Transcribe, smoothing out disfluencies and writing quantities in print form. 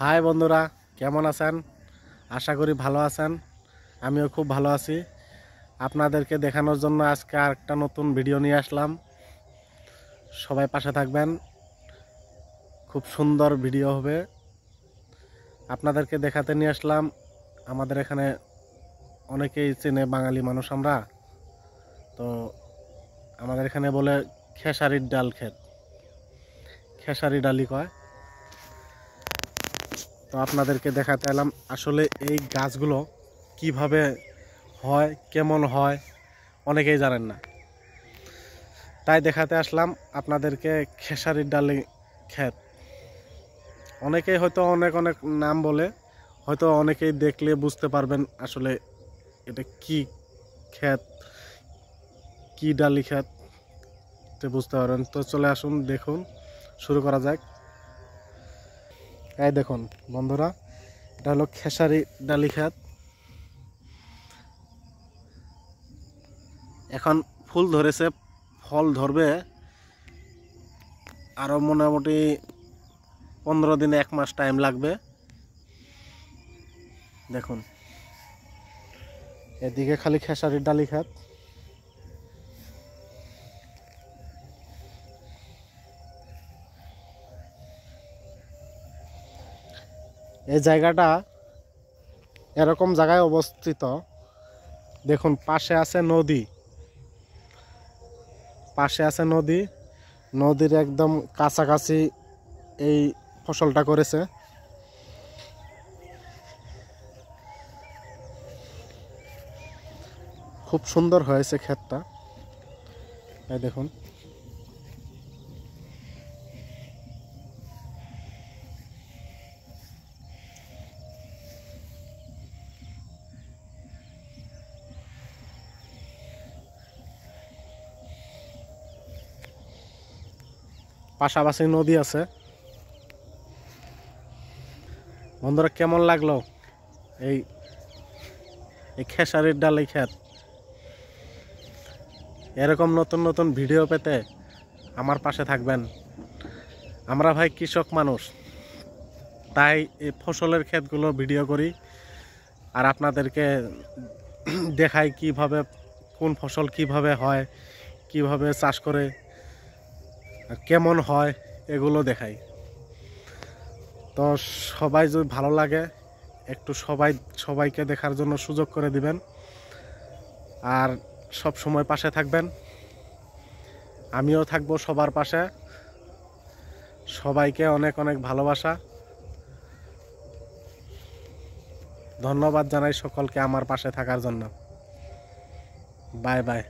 High বন্ধুরা, কেমন আছেন? আশা করি ভালো আছেন। আমিও খুব ভালো আছি। আপনাদেরকে দেখানোর জন্য আজকে আরেকটা নতুন ভিডিও নিয়ে আসলাম। সবাই পাশে থাকবেন, খুব সুন্দর ভিডিও হবে। আপনাদেরকে দেখাতে নিয়ে আসলাম, আমাদের এখানে অনেকেই চেনে, বাঙালি মানুষ আমরা তো। আমাদের এখানে বলে খেসারির ডাল ক্ষেত, খেসারি ডালি কয়। তো আপনাদেরকে দেখাতে এলাম আসলে এই গাছগুলো কিভাবে হয়, কেমন হয়, অনেকেই জানেন না। তাই দেখাতে আসলাম আপনাদেরকে খেসারির ডালি ক্ষেত। অনেকেই হয়তো অনেক অনেক নাম বলে, হয়তো অনেকেই দেখলে বুঝতে পারবেন আসলে এটা কি ক্ষেত, কি ডালি ক্ষেত, তো বুঝতে পারবেন। তো চলে আসুন, দেখুন, শুরু করা যাক। এই দেখুন বন্ধুরা, এটা হলো খেসারি ডালি ক্ষেত। এখন ফুল ধরেছে, ফল ধরবে আরও মোটামুটি 15 দিন, 1 মাস টাইম লাগবে। দেখুন এদিকে খালি খেসারির ডালি ক্ষেত। এই জায়গাটা এরকম জায়গায় অবস্থিত। দেখুন পাশে আছে নদী, পাশে আছে নদী, নদীর একদম কাছাকাছি এই ফসলটা করেছে। খুব সুন্দর হয়েছে ক্ষেতটা, এই দেখুন। পাশাপাশি নদী আছে। বন্ধুরা, কেমন লাগলো এই এই খেসারির ডালি ক্ষেত? এরকম নতুন নতুন ভিডিও পেতে আমার পাশে থাকবেন। আমরা ভাই কৃষক মানুষ, তাই এই ফসলের ক্ষেতগুলো ভিডিও করি আর আপনাদেরকে দেখাই কিভাবে, কোন ফসল কিভাবে হয়, কিভাবে চাষ করে আর কেমন হয়, এগুলো দেখাই। তো সবাই যদি ভালো লাগে একটু সবাইকে দেখার জন্য সুযোগ করে দিবেন আর সব সময় পাশে থাকবেন। আমিও থাকবো সবার পাশে। সবাইকে অনেক অনেক ভালোবাসা, ধন্যবাদ জানাই সকলকে আমার পাশে থাকার জন্য। Bye bye.